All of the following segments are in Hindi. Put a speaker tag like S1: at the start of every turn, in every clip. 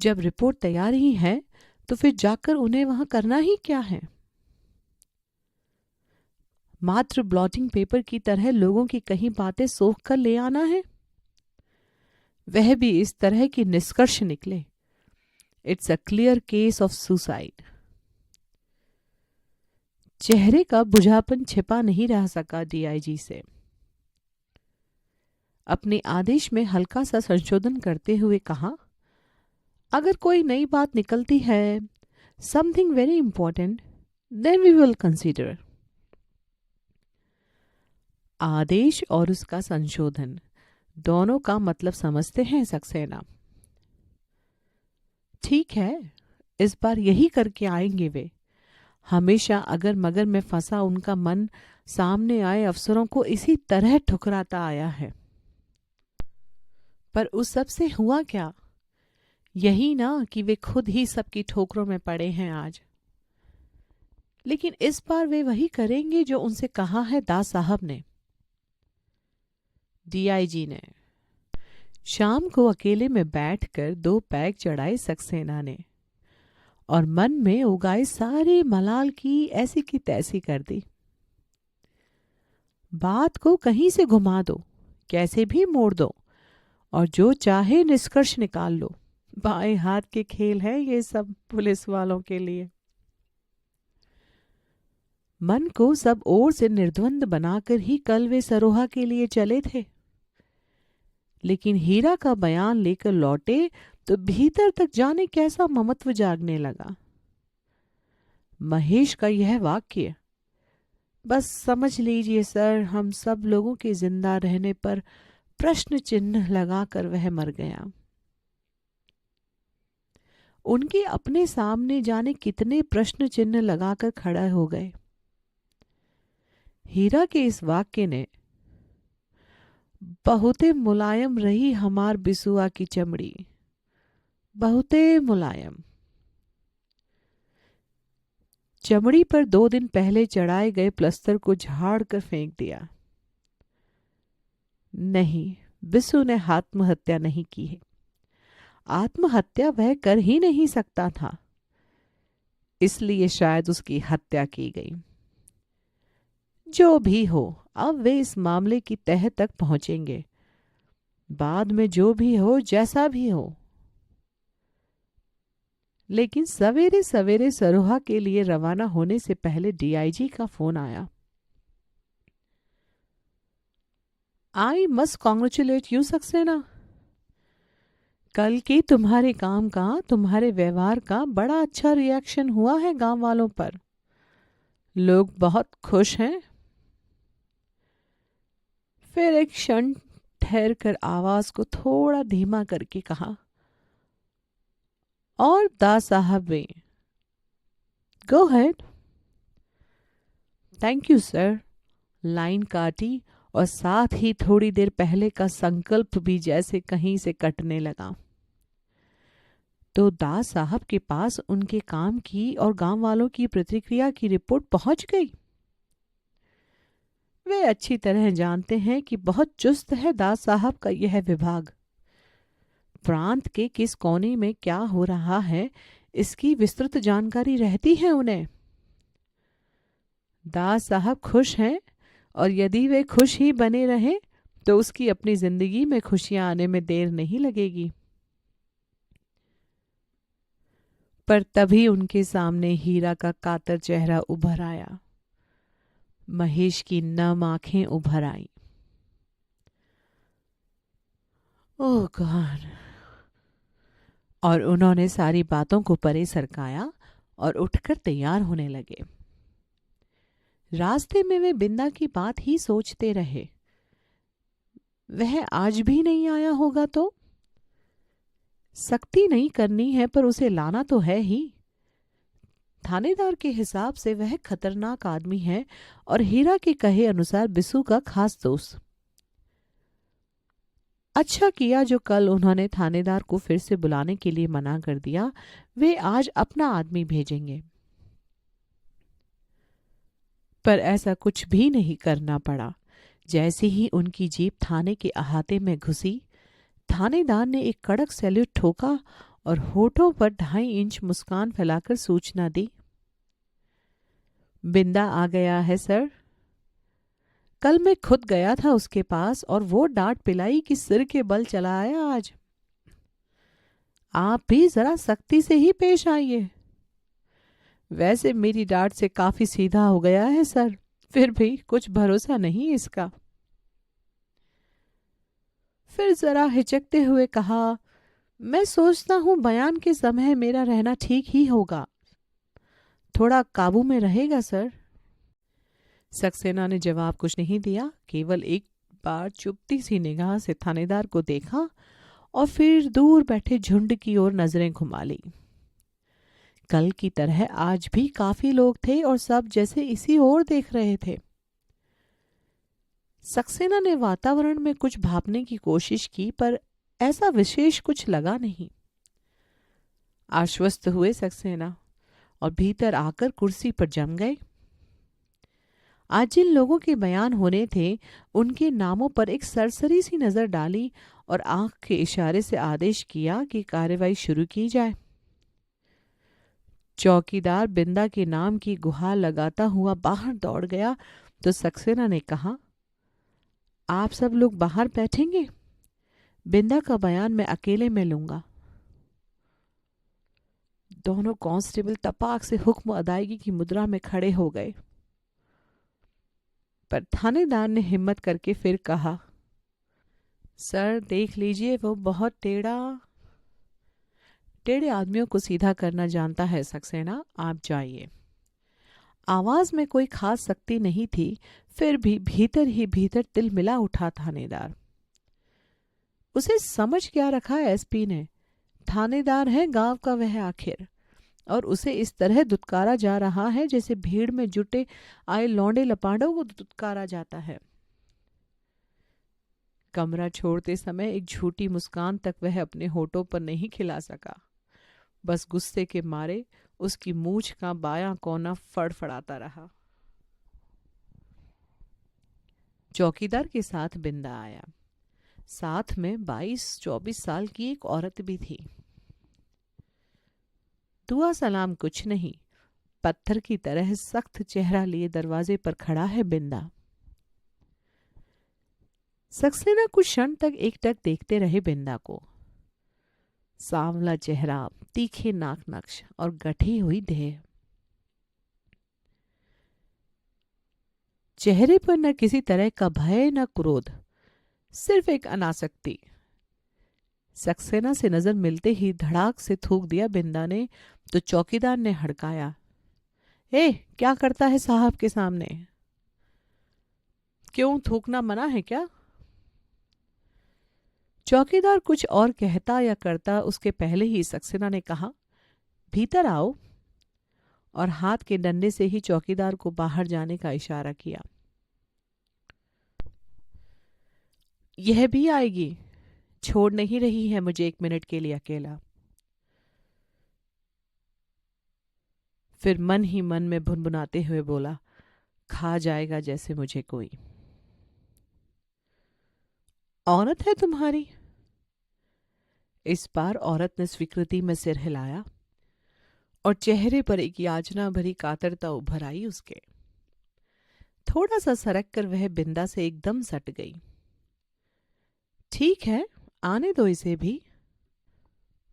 S1: जब रिपोर्ट तैयार ही है तो फिर जाकर उन्हें वहां करना ही क्या है? मात्र ब्लॉटिंग पेपर की तरह लोगों की कहीं बातें सोख कर ले आना है, वह भी इस तरह की निष्कर्ष निकले। It's a clear case of suicide. चेहरे का बुझापन छिपा नहीं रह सका डीआईजी से। अपने आदेश में हल्का सा संशोधन करते हुए कहा, अगर कोई नई बात निकलती है, something very important, then we will consider. आदेश और उसका संशोधन दोनों का मतलब समझते हैं सक्सेना। ठीक है, इस बार यही करके आएंगे वे। हमेशा अगर मगर में फंसा उनका मन सामने आए अफसरों को इसी तरह ठुकराता आया है। पर उस सब से हुआ क्या? यही ना कि वे खुद ही सबकी ठोकरों में पड़े हैं आज। लेकिन इस बार वे वही करेंगे जो उनसे कहा है दास साहब ने, डीआईजी ने। शाम को अकेले में बैठकर 2 पैग चढ़ाए सक्सेना ने और मन में उगाए सारे मलाल की ऐसी की तैसी कर दी। बात को कहीं से घुमा दो, कैसे भी मोड़ दो और जो चाहे निष्कर्ष निकाल लो। बाएं हाथ के खेल है ये सब पुलिस वालों के लिए। मन को सब ओर से निर्द्वंद बनाकर ही कल वे सरोहा के लिए चले थे, लेकिन हीरा का बयान लेकर लौटे तो भीतर तक जाने कैसा ममत्व जागने लगा। महेश का यह वाक्य, बस समझ लीजिए सर, हम सब लोगों के जिंदा रहने पर प्रश्न चिन्ह लगाकर वह मर गया। उनके अपने सामने जाने कितने प्रश्न चिन्ह लगाकर खड़ा हो गए। हीरा के इस वाक्य ने, बहुते मुलायम रही हमार बिसुआ की चमड़ी, बहुते मुलायम। चमड़ी पर 2 दिन पहले चढ़ाए गए प्लस्तर को झाड़ कर फेंक दिया। नहीं, बिसु ने आत्महत्या नहीं की है। आत्महत्या वह कर ही नहीं सकता था, इसलिए शायद उसकी हत्या की गई। जो भी हो, अब वे इस मामले की तह तक पहुंचेंगे। बाद में जो भी हो, जैसा भी हो। लेकिन सवेरे सवेरे सरोहा के लिए रवाना होने से पहले डीआईजी का फोन आया। I must congratulate you Saxena. कल के तुम्हारे काम का, तुम्हारे व्यवहार का बड़ा अच्छा रिएक्शन हुआ है गांव वालों पर। लोग बहुत खुश हैं। फिर एक क्षण ठहर कर आवाज को थोड़ा धीमा करके कहा, और दास साहब वे। Go ahead. Thank you sir. Line काटी और साथ ही थोड़ी देर पहले का संकल्प भी जैसे कहीं से कटने लगा। तो दास साहब के पास उनके काम की और गांव वालों की प्रतिक्रिया की रिपोर्ट पहुंच गई। वे अच्छी तरह जानते हैं कि बहुत चुस्त है दास साहब का यह विभाग। प्रांत के किस कोने में क्या हो रहा है, इसकी विस्तृत जानकारी रहती है उन्हें। दास साहब खुश हैं, और यदि वे खुश ही बने रहें तो उसकी अपनी जिंदगी में खुशियां आने में देर नहीं लगेगी। पर तभी उनके सामने हीरा का कातर चेहरा उभर आया। महेश की नम आंखें उभर आईं। ओह गॉड। और उन्होंने सारी बातों को परे सरकाया और उठकर तैयार होने लगे। रास्ते में वे बिंदा की बात ही सोचते रहे। वह आज भी नहीं आया होगा तो? सख्ती नहीं करनी है, पर उसे लाना तो है ही। थानेदार के हिसाब से वह खतरनाक आदमी है और हीरा के कहे अनुसार बिसु का खास दोस्त। अच्छा किया जो कल उन्होंने थानेदार को फिर से बुलाने के लिए मना कर दिया। वे आज अपना आदमी भेजेंगे। पर ऐसा कुछ भी नहीं करना पड़ा। जैसे ही उनकी जीप थाने के अहाते में घुसी, थानेदार ने एक कड़क सैल्यूट ठोका और होठों पर 2.5 इंच मुस्कान फैलाकर सूचना दी, बिंदा आ गया है सर। कल मैं खुद गया था उसके पास और वो डांट पिलाई कि सिर के बल चला आया आज। आप भी जरा सख्ती से ही पेश आइए। वैसे मेरी डांट से काफी सीधा हो गया है सर, फिर भी कुछ भरोसा नहीं इसका। फिर जरा हिचकते हुए कहा, मैं सोचता हूं बयान के समय मेरा रहना ठीक ही होगा, थोड़ा काबू में रहेगा सर। सक्सेना ने जवाब कुछ नहीं दिया, केवल एक बार चुपती सी निगाह से थानेदार को देखा और फिर दूर बैठे झुंड की ओर नजरें घुमा ली। कल की तरह आज भी काफी लोग थे और सब जैसे इसी ओर देख रहे थे। सक्सेना ने वातावरण में कुछ भांपने की कोशिश की, पर ऐसा विशेष कुछ लगा नहीं। आश्वस्त हुए सक्सेना और भीतर आकर कुर्सी पर जम गए। आज जिन लोगों के बयान होने थे उनके नामों पर एक सरसरी सी नजर डाली और आंख के इशारे से आदेश किया कि कार्रवाई शुरू की जाए। चौकीदार बिंदा के नाम की गुहार लगाता हुआ बाहर दौड़ गया तो सक्सेना ने कहा, आप सब लोग बाहर बैठेंगे, बिंदा का बयान मैं अकेले में लूंगा। दोनों कांस्टेबल तपाक से हुक्म अदायगी की मुद्रा में खड़े हो गए, पर थानेदार ने हिम्मत करके फिर कहा, सर देख लीजिए वो बहुत टेढ़े आदमियों को सीधा करना जानता है सक्सेना, आप जाइए। आवाज में कोई खास सख्ती नहीं थी, फिर भी भीतर ही भीतर तिलमिला उठा थानेदार। उसे समझ क्या रखा एसपी ने, थानेदार है गांव का वह आखिर, और उसे इस तरह दुत्कारा जा रहा है जैसे भीड़ में जुटे आए लौंडे लपाड़ों को दुत्कारा जाता है। कमरा छोड़ते समय एक झूठी मुस्कान तक वह अपने होठों पर नहीं खिला सका, बस गुस्से के मारे उसकी मूंछ का बायां कोना फड़फड़ाता रहा। चौकीदार के साथ बिंदा आया, साथ में 22-24 साल की एक औरत भी थी। दुआ सलाम कुछ नहीं, पत्थर की तरह सख्त चेहरा लिए दरवाजे पर खड़ा है बिंदा। सक्सेना कुछ क्षण तक एकटक देखते रहे बिंदा को। सांवला चेहरा, तीखे नाक नक्श और गठी हुई देह। चेहरे पर न किसी तरह का भय न क्रोध, सिर्फ एक अनासक्ति। सक्सेना से नजर मिलते ही धड़ाक से थूक दिया बिंदा ने तो चौकीदार ने हड़काया, ए क्या करता है साहब के सामने? क्यों, थूकना मना है क्या? चौकीदार कुछ और कहता या करता उसके पहले ही सक्सेना ने कहा, भीतर आओ, और हाथ के डंडे से ही चौकीदार को बाहर जाने का इशारा किया। यह भी आएगी, छोड़ नहीं रही है मुझे 1 मिनट के लिए अकेला। फिर मन ही मन में भुनभुनाते हुए बोला, खा जाएगा जैसे मुझे कोई। औरत है तुम्हारी? इस बार औरत ने स्वीकृति में सिर हिलाया और चेहरे पर एक याचना भरी कातरता उभर आई उसके। थोड़ा सा सरक कर वह बिंदा से एकदम सट गई। ठीक है, आने दो इसे भी।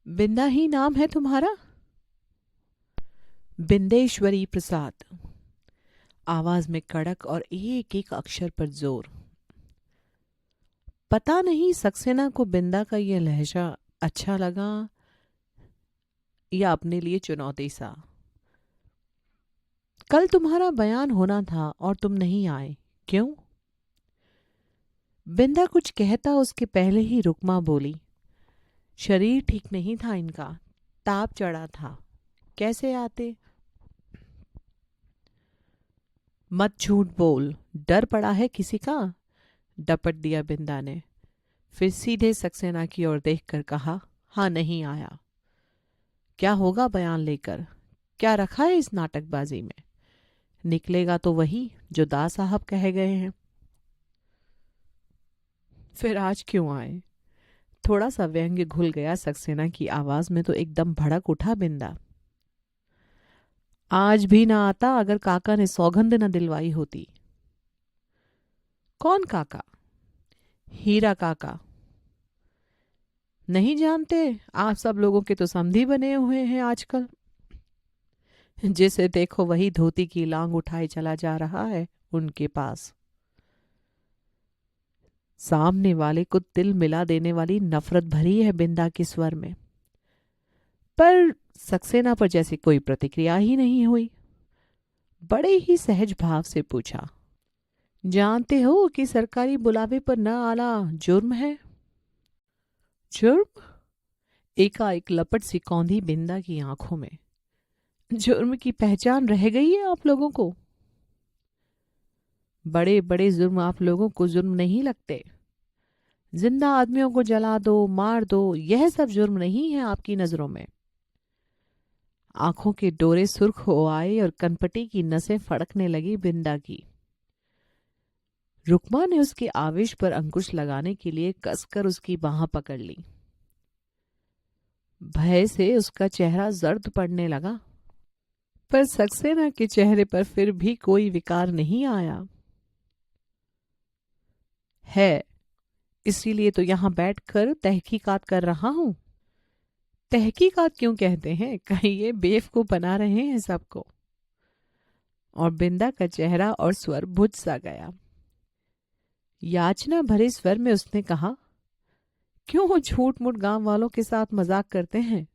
S1: बिंदा ही नाम है तुम्हारा? बिंदेश्वरी प्रसाद। आवाज में कड़क और एक एक अक्षर पर जोर। पता नहीं सक्सेना को बिंदा का यह लहजा अच्छा लगा या अपने लिए चुनौती सा। कल तुम्हारा बयान होना था और तुम नहीं आए, क्यों? बिंदा कुछ कहता उसके पहले ही रुकमा बोली, शरीर ठीक नहीं था इनका, ताप चढ़ा था, कैसे आते? मत झूठ बोल, डर पड़ा है किसी का? डपट दिया बिंदा ने। फिर सीधे सक्सेना की ओर देखकर कहा, हाँ नहीं आया। क्या होगा बयान लेकर? क्या रखा है इस नाटकबाजी में? निकलेगा तो वही जो दास साहब कह गए हैं। फिर आज क्यों आए? थोड़ा सा व्यंग्य घुल गया सक्सेना की आवाज में तो एकदम भड़क उठा बिंदा। आज भी ना आता अगर काका ने सौगंध न दिलवाई होती। कौन काका? हीरा काका। नहीं जानते? आप सब लोगों के तो समधी बने हुए हैं आजकल। जिसे देखो वही धोती की लांग उठाए चला जा रहा है उनके पास। सामने वाले को दिल मिला देने वाली नफरत भरी है बिंदा के स्वर में, पर सक्सेना पर जैसी कोई प्रतिक्रिया ही नहीं हुई। बड़े ही सहज भाव से पूछा, जानते हो कि सरकारी बुलावे पर न आना जुर्म है? जुर्म? एकाएक लपट सी कौंधी बिंदा की आंखों में। जुर्म की पहचान रह गई है आप लोगों को? बड़े बड़े जुर्म आप लोगों को जुर्म नहीं लगते। जिंदा आदमियों को जला दो, मार दो, यह सब जुर्म नहीं है आपकी नजरों में। आंखों के डोरे सुर्ख हो आए और कनपटी की नसें फड़कने लगी बिंदा की। रुक्मा ने उसके आवेश पर अंकुश लगाने के लिए कसकर उसकी बाह पकड़ ली। भय से उसका चेहरा जर्द पड़ने लगा, पर सक्सेना के चेहरे पर फिर भी कोई विकार नहीं आया। है, इसीलिए तो यहां बैठकर तहकीकात कर रहा हूं। तहकीकात क्यों कहते हैं? कहीं ये बेवकूफ बना रहे हैं सबको? और बिंदा का चेहरा और स्वर बुझ सा गया। याचना भरे स्वर में उसने कहा, क्यों झूठ मूठ गांव वालों के साथ मजाक करते हैं?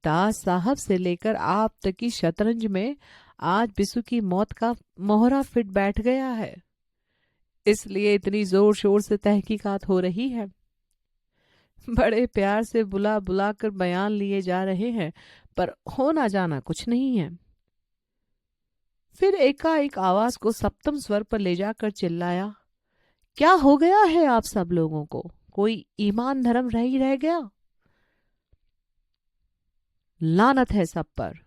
S1: दास साहब से लेकर आप तक की शतरंज में आज बिसु की मौत का मोहरा फिट बैठ गया है, इसलिए इतनी जोर शोर से तहकीकात हो रही है। बड़े प्यार से बुला बुला कर बयान लिए जा रहे हैं, पर होना जाना कुछ नहीं है। फिर एकाएक आवाज को सप्तम स्वर पर ले जाकर चिल्लाया, क्या हो गया है आप सब लोगों को? कोई ईमान धर्म रह गया? लानत है सब पर।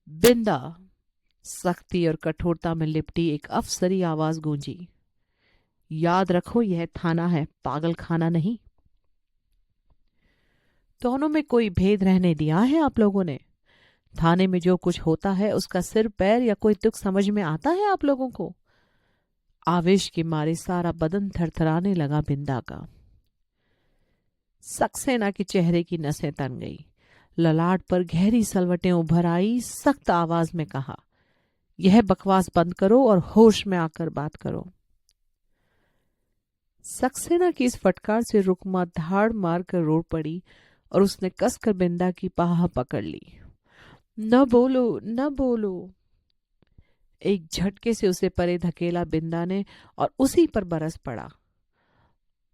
S1: बिंदा, सख्ती और कठोरता में लिपटी एक अफसरी आवाज गूंजी, याद रखो यह थाना है, पागल खाना नहीं। दोनों में कोई भेद रहने दिया है आप लोगों ने? थाने में जो कुछ होता है उसका सिर पैर या कोई तुक समझ में आता है आप लोगों को? आवेश के मारे सारा बदन थरथराने लगा बिंदा का। सक्सेना के चेहरे की नसें तन गई, ललाट पर गहरी सलवटें उभर आई। सख्त आवाज में कहा, यह बकवास बंद करो और होश में आकर बात करो। सक्सेना की इस फटकार से रुकमा धाड़ मार कर रो पड़ी और उसने कसकर बिंदा की बाह पकड़ ली। न बोलो, न बोलो। एक झटके से उसे परे धकेला बिंदा ने और उसी पर बरस पड़ा।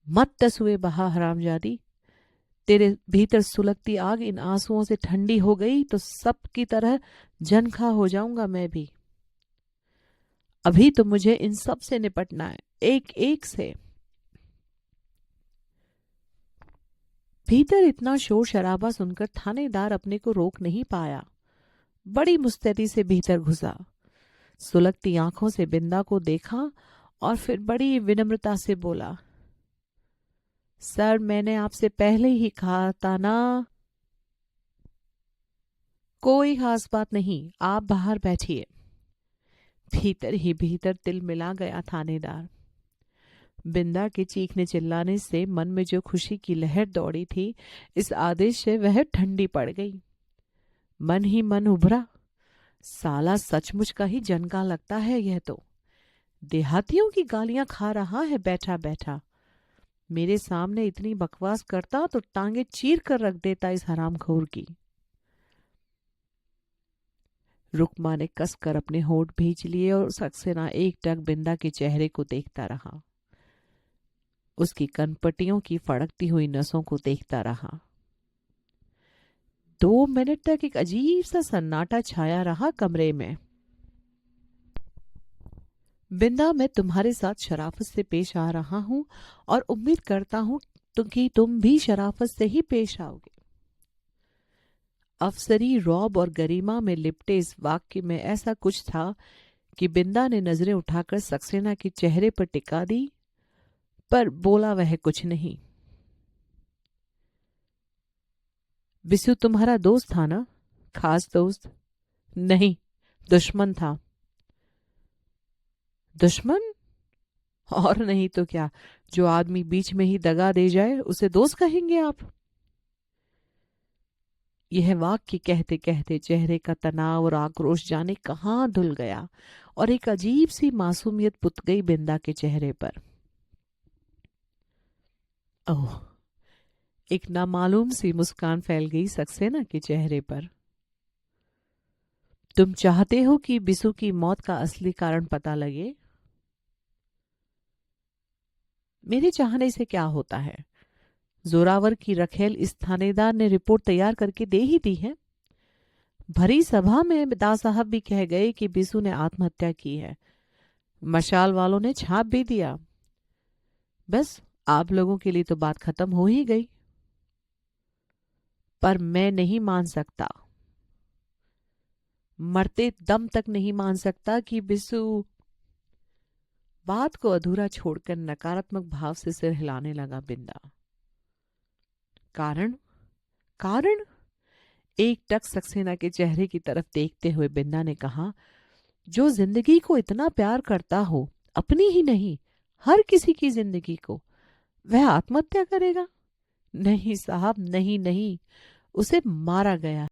S1: मत तसुए बहा हरामजादी, तेरे भीतर सुलगती आग इन आंसुओं से ठंडी हो गई तो सब की तरह जनखा हो जाऊंगा मैं भी। अभी तो मुझे इन सब से निपटना है, एक एक से। भीतर इतना शोर शराबा सुनकर थानेदार अपने को रोक नहीं पाया। बड़ी मुस्तैदी से भीतर घुसा, सुलगती आंखों से बिंदा को देखा और फिर बड़ी विनम्रता से बोला, सर मैंने आपसे पहले ही कहा था ना। कोई खास बात नहीं, आप बाहर बैठिए। भीतर ही भीतर तिल मिला गया थानेदार। बिंदा के चीखने चिल्लाने से मन में जो खुशी की लहर दौड़ी थी, इस आदेश से वह ठंडी पड़ गई। मन ही मन उभरा, साला सचमुच का ही जनका लगता है यह तो। देहातियों की गालियां खा रहा है बैठा बैठा। मेरे सामने इतनी बकवास करता तो टांगे चीर कर रख देता इस हरामखोर की। रुक्मा ने कसकर अपने होंठ भींच लिए और सक्सेना एकटक बिंदा के चेहरे को देखता रहा, उसकी कनपटियों की फड़कती हुई नसों को देखता रहा। 2 मिनट तक एक अजीब सा सन्नाटा छाया रहा कमरे में। बिंदा, मैं तुम्हारे साथ शराफत से पेश आ रहा हूं और उम्मीद करता हूं कि तुम भी शराफत से ही पेश आओगे। अफसरी रौब और गरिमा में लिपटे इस वाक्य में ऐसा कुछ था कि बिंदा ने नजरें उठाकर सक्सेना के चेहरे पर टिका दी पर बोला वह कुछ नहीं। बिसु तुम्हारा दोस्त था ना? खास दोस्त? नहीं, दुश्मन था। दुश्मन? और नहीं तो क्या। जो आदमी बीच में ही दगा दे जाए उसे दोस्त कहेंगे आप? यह वाक्य कहते कहते चेहरे का तनाव और आक्रोश जाने कहाँ धुल गया और एक अजीब सी मासूमियत पुत गई बिंदा के चेहरे पर। ओह, एक नामालूम सी मुस्कान फैल गई सक्सेना के चेहरे पर। तुम चाहते हो कि बिसु की मौत का असली कारण पता लगे? मेरे चाहने से क्या होता है? जोरावर की रखेल इस थानेदार ने रिपोर्ट तैयार करके दे ही दी है। भरी सभा में दास साहब भी कह गए कि बिसु ने आत्महत्या की है। मशाल वालों ने छाप भी दिया। बस आप लोगों के लिए तो बात खत्म हो ही गई। पर मैं नहीं मान सकता, मरते दम तक नहीं मान सकता कि बिसु। बात को अधूरा छोड़कर नकारात्मक भाव से सिर हिलाने लगा बिंदा। कारण? कारण? एक टक सक्सेना के चेहरे की तरफ देखते हुए बिंदा ने कहा, जो जिंदगी को इतना प्यार करता हो, अपनी ही नहीं हर किसी की जिंदगी को, वह आत्महत्या करेगा? नहीं साहब, नहीं नहीं, उसे मारा गया।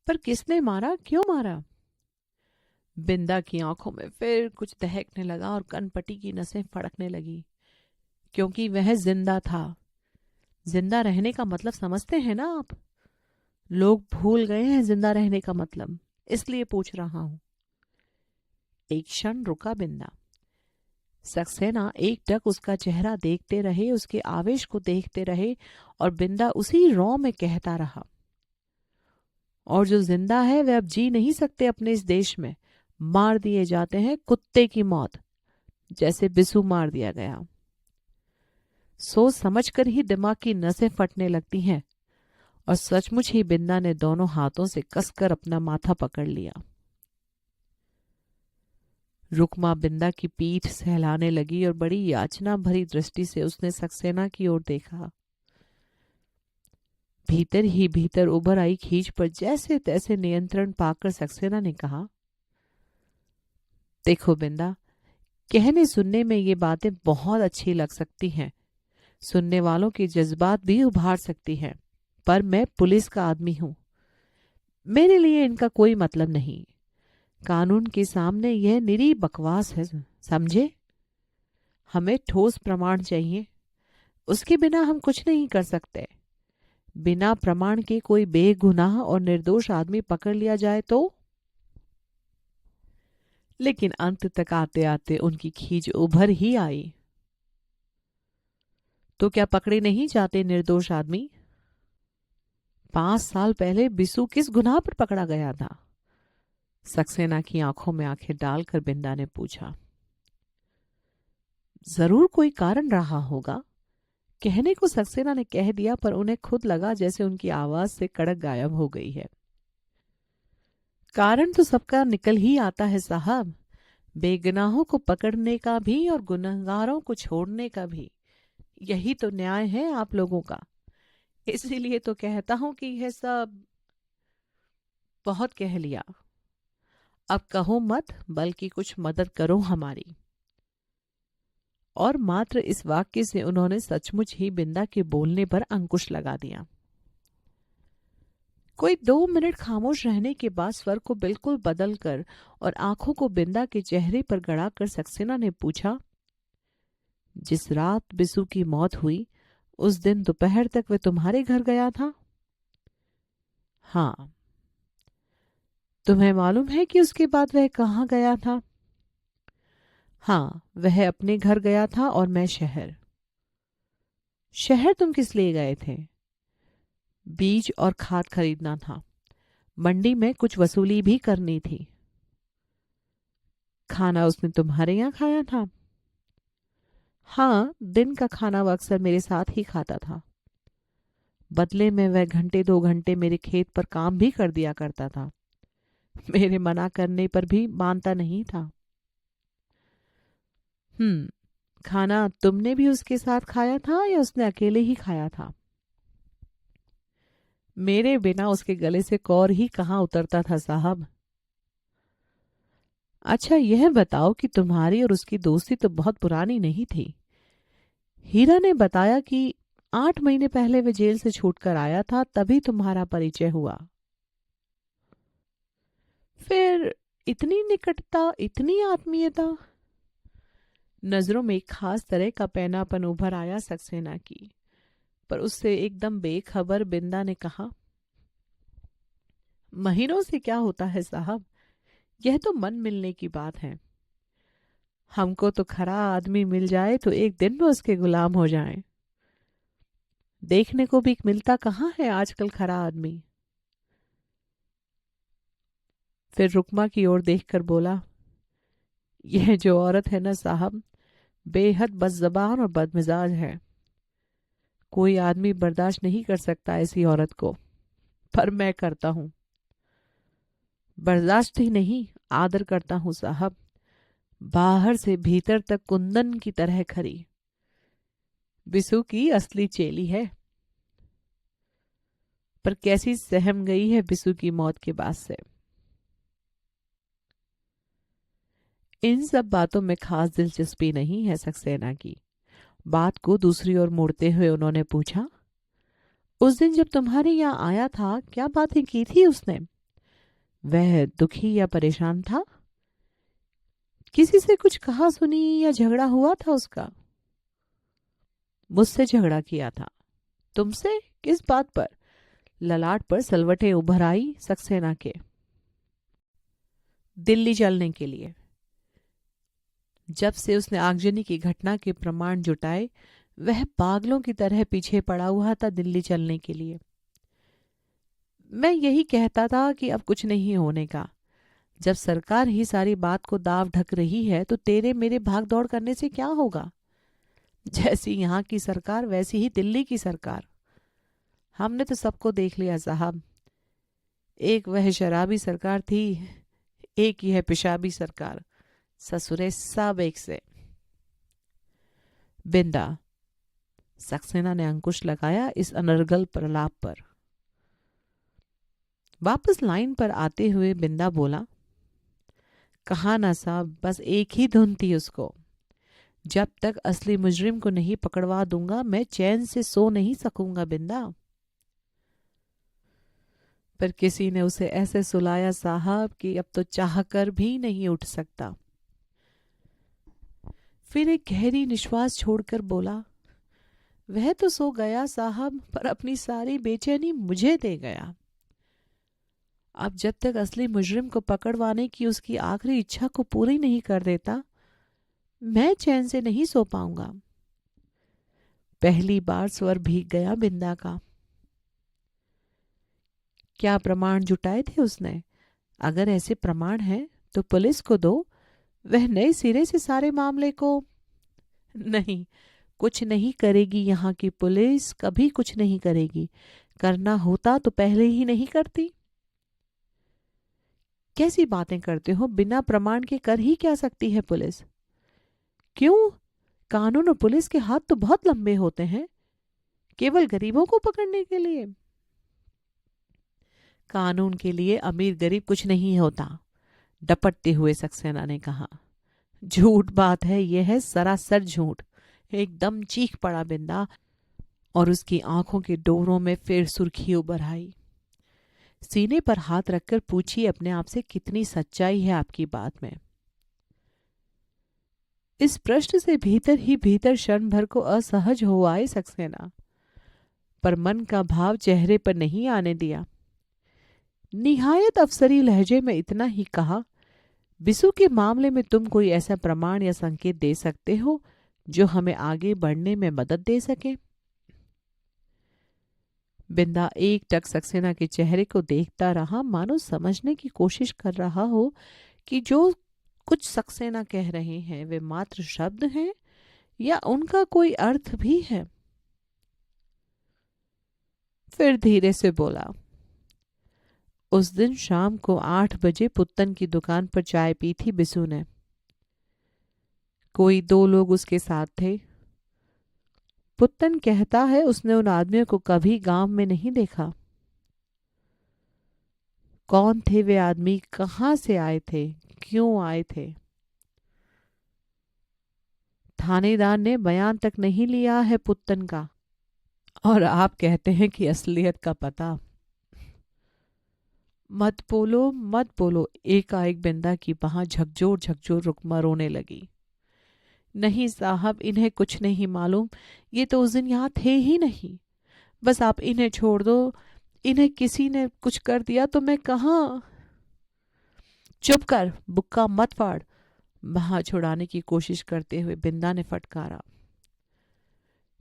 S1: पर किसने मारा? क्यों मारा? बिंदा की आंखों में फिर कुछ दहकने लगा और कनपटी की नसें फड़कने लगी। क्योंकि वह जिंदा था। जिंदा रहने का मतलब समझते हैं ना आप? लोग भूल गए हैं जिंदा रहने का मतलब, इसलिए पूछ रहा हूं। एक क्षण रुका बिंदा। सक्सेना एक टक उसका चेहरा देखते रहे, उसके आवेश को देखते रहे और बिंदा उसी रौ में कहता रहा, और जो जिंदा है वह अब जी नहीं सकते अपने इस देश में। मार दिए जाते हैं कुत्ते की मौत, जैसे बिसु मार दिया गया। सोच समझकर ही दिमाग की नसें फटने लगती हैं। और सचमुच ही बिंदा ने दोनों हाथों से कसकर अपना माथा पकड़ लिया। रुकमा बिंदा की पीठ सहलाने लगी और बड़ी याचना भरी दृष्टि से उसने सक्सेना की ओर देखा। भीतर ही भीतर उभर आई खींच पर जैसे तैसे नियंत्रण पाकर सक्सेना ने कहा, देखो बिंदा, कहने सुनने में ये बातें बहुत अच्छी लग सकती हैं, सुनने वालों के जज्बात भी उभार सकती हैं, पर मैं पुलिस का आदमी हूं। मेरे लिए इनका कोई मतलब नहीं। कानून के सामने यह निरी बकवास है, समझे? हमें ठोस प्रमाण चाहिए, उसके बिना हम कुछ नहीं कर सकते। बिना प्रमाण के कोई बेगुनाह और निर्दोष आदमी पकड़ लिया जाए तो? लेकिन अंत तक आते आते उनकी खींच उभर ही आई। तो क्या पकड़े नहीं जाते निर्दोष आदमी? 5 साल पहले बिसु किस गुनाह पर पकड़ा गया था? सक्सेना की आंखों में आंखें डालकर बिंदा ने पूछा। जरूर कोई कारण रहा होगा। कहने को सक्सेना ने कह दिया, पर उन्हें खुद लगा जैसे उनकी आवाज से कड़क गायब हो गई है। कारण तो सबका निकल ही आता है साहब, बेगुनाहों को पकड़ने का भी और गुनहगारों को छोड़ने का भी। यही तो न्याय है आप लोगों का। इसीलिए तो कहता हूं कि यह सब बहुत कह लिया, अब कहो मत, बल्कि कुछ मदद करो हमारी। और मात्र इस वाक्य से उन्होंने सचमुच ही बिंदा के बोलने पर अंकुश लगा दिया। कोई 2 मिनट खामोश रहने के बाद स्वर को बिल्कुल बदलकर और आंखों को बिंदा के चेहरे पर गड़ाकर सक्सेना ने पूछा, जिस रात बिसु की मौत हुई उस दिन दोपहर तक वह तुम्हारे घर गया था? हाँ। तुम्हें मालूम है कि उसके बाद वह कहाँ गया था? हाँ, वह अपने घर गया था और मैं शहर। शहर तुम किस लिए गए थे? बीज और खाद खरीदना था। मंडी में कुछ वसूली भी करनी थी। खाना उसने तुम्हारे यहाँ खाया था? हाँ, दिन का खाना वह अक्सर मेरे साथ ही खाता था। बदले में वह घंटे 2 घंटे मेरे खेत पर काम भी कर दिया करता था। मेरे मना करने पर भी मानता नहीं था। खाना तुमने भी उसके साथ खाया था या उसने अकेले ही खाया था? मेरे बिना उसके गले से कौर ही कहाँ उतरता था साहब। अच्छा यह बताओ कि तुम्हारी और उसकी दोस्ती तो बहुत पुरानी नहीं थी। हीरा ने बताया कि 8 महीने पहले वह जेल से छूटकर आया था, तभी तुम्हारा परिचय हुआ। फिर इतनी निकटता, इतनी आत्मीयता? नजरों में एक खास तरह का पैनापन उभर आया सक्सेना की, पर उससे एकदम बेखबर बिंदा ने कहा, महीनों से क्या होता है साहब, यह तो मन मिलने की बात है। हमको तो खरा आदमी मिल जाए तो एक दिन में उसके गुलाम हो जाएं। देखने को भी मिलता कहाँ है आजकल खरा आदमी। फिर रुकमा की ओर देखकर बोला, यह जो औरत है ना साहब, बेहद बदजबान और बदमिजाज है। कोई आदमी बर्दाश्त नहीं कर सकता ऐसी औरत को, पर मैं करता हूं। बर्दाश्त ही नहीं, आदर करता हूं साहब। बाहर से भीतर तक कुंदन की तरह खरी। बिसु की असली चेली है। पर कैसी सहम गई है बिसु की मौत के बाद से। इन सब बातों में खास दिलचस्पी नहीं है सक्सेना की। बात को दूसरी ओर मोड़ते हुए उन्होंने पूछा, उस दिन जब तुम्हारे यहाँ आया था क्या बातें की थी उसने? वह दुखी या परेशान था? किसी से कुछ कहा सुनी या झगड़ा हुआ था उसका? मुझसे झगड़ा किया था। तुमसे? किस बात पर? ललाट पर सलवटें उभर आई सक्सेना के। दिल्ली चलने के लिए। जब से उसने आगजनी की घटना के प्रमाण जुटाए, वह पागलों की तरह पीछे पड़ा हुआ था दिल्ली चलने के लिए। मैं यही कहता था कि अब कुछ नहीं होने का। जब सरकार ही सारी बात को दाव ढक रही है तो तेरे मेरे भाग दौड़ करने से क्या होगा? जैसी यहाँ की सरकार वैसी ही दिल्ली की सरकार। हमने तो सबको देख लिया साहब। एक वह शराबी सरकार थी, एक यह पेशाबी सरकार। ससुरे सब एक से। बिंदा। सक्सेना ने अंकुश लगाया इस अनर्गल प्रलाप पर। वापस लाइन पर आते हुए बिंदा बोला, कहा ना साहब, बस एक ही धुन थी उसको। जब तक असली मुजरिम को नहीं पकड़वा दूंगा मैं चैन से सो नहीं सकूंगा बिंदा। पर किसी ने उसे ऐसे सुलाया साहब कि अब तो चाहकर भी नहीं उठ सकता। फिर एक गहरी निश्वास छोड़कर बोला, वह तो सो गया साहब, पर अपनी सारी बेचैनी मुझे दे गया। अब जब तक असली मुजरिम को पकड़वाने की उसकी आखिरी इच्छा को पूरी नहीं कर देता, मैं चैन से नहीं सो पाऊंगा। पहली बार स्वर भीग गया बिंदा का। क्या प्रमाण जुटाए थे उसने? अगर ऐसे प्रमाण हैं तो पुलिस को दो, वह नए सिरे से सारे मामले को। नहीं, कुछ नहीं करेगी यहाँ की पुलिस, कभी कुछ नहीं करेगी। करना होता तो पहले ही नहीं करती। कैसी बातें करते हो, बिना प्रमाण के कर ही क्या सकती है पुलिस? क्यों? कानून और पुलिस के हाथ तो बहुत लंबे होते हैं, केवल गरीबों को पकड़ने के लिए। कानून के लिए अमीर गरीब कुछ नहीं होता, डपटते हुए सक्सेना ने कहा। झूठ बात है, यह है सरासर झूठ। एकदम चीख पड़ा बिंदा और उसकी आंखों के डोरों में फिर सुर्खी उभर आई। सीने पर हाथ रखकर पूछिए अपने आप से, कितनी सच्चाई है आपकी बात में? इस प्रश्न से भीतर ही भीतर क्षण भर को असहज हो आए सक्सेना, पर मन का भाव चेहरे पर नहीं आने दिया। निहायत अफसरी लहजे में इतना ही कहा, बिसु के मामले में तुम कोई ऐसा प्रमाण या संकेत दे सकते हो जो हमें आगे बढ़ने में मदद दे सके? बिंदा एक टक सक्सेना के चेहरे को देखता रहा, मानो समझने की कोशिश कर रहा हो कि जो कुछ सक्सेना कह रहे हैं वे मात्र शब्द हैं या उनका कोई अर्थ भी है। फिर धीरे से बोला, उस दिन शाम को 8 बजे पुत्तन की दुकान पर चाय पी थी बिसु ने। कोई 2 लोग उसके साथ थे। पुत्तन कहता है उसने उन आदमियों को कभी गांव में नहीं देखा। कौन थे वे आदमी, कहां से आए थे, क्यों आए थे? थानेदार ने बयान तक नहीं लिया है पुत्तन का, और आप कहते हैं कि असलियत का पता। मत बोलो मत बोलो, एकाएक बिंदा की बाह झकझोर झकझोर रुकमा रोने लगी। नहीं साहब, इन्हें कुछ नहीं मालूम, ये तो उस दिन यहाँ थे ही नहीं। बस आप इन्हें छोड़ दो, इन्हें किसी ने कुछ कर दिया तो मैं कहाँ। चुप कर, बुक्का मत फाड़, बाह छुड़ाने की कोशिश करते हुए बिंदा ने फटकारा।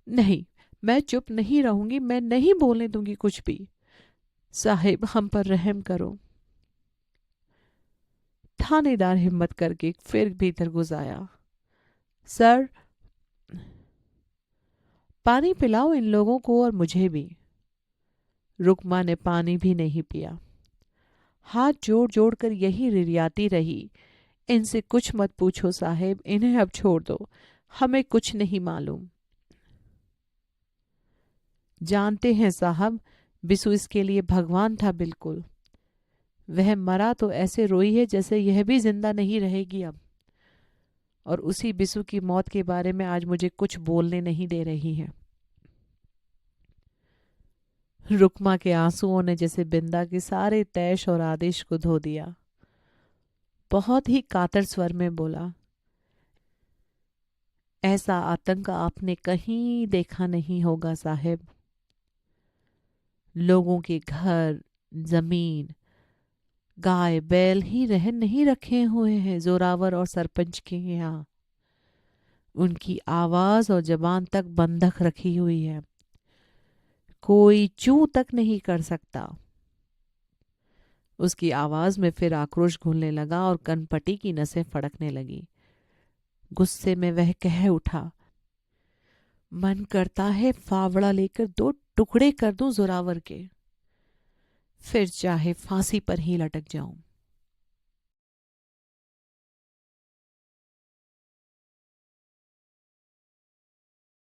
S1: नहीं, मैं चुप नहीं रहूंगी, मैं नहीं बोलने दूंगी कुछ भी। साहिब, हम पर रहम करो। थानेदार हिम्मत करके फिर भीतर घुस आया। सर, पानी पिलाओ इन लोगों को और मुझे भी। रुकमा ने पानी भी नहीं पिया। हाथ जोड़ जोड़ कर यही रिरियाती रही, इनसे कुछ मत पूछो साहिब, इन्हें अब छोड़ दो, हमें कुछ नहीं मालूम। जानते हैं साहब, बिसु इसके लिए भगवान था बिल्कुल। वह मरा तो ऐसे रोई है जैसे यह भी जिंदा नहीं रहेगी अब। और उसी बिसु की मौत के बारे में आज मुझे कुछ बोलने नहीं दे रही है। रुकमा के आंसुओं ने जैसे बिंदा के सारे तैश और आदेश को धो दिया। बहुत ही कातर स्वर में बोला, ऐसा आतंक आपने कहीं देखा नहीं होगा साहिब। लोगों के घर, जमीन, गाय बैल ही रहन नहीं रखे हुए हैं जोरावर और सरपंच के यहाँ। उनकी आवाज और जबान तक बंधक रखी हुई है, कोई चू तक नहीं कर सकता। उसकी आवाज में फिर आक्रोश घुलने लगा और कनपटी की नसें फड़कने लगी। गुस्से में वह कह उठा, मन करता है फावड़ा लेकर 2 टुकड़े कर दूं जोरावर के, फिर चाहे फांसी पर ही लटक जाऊं।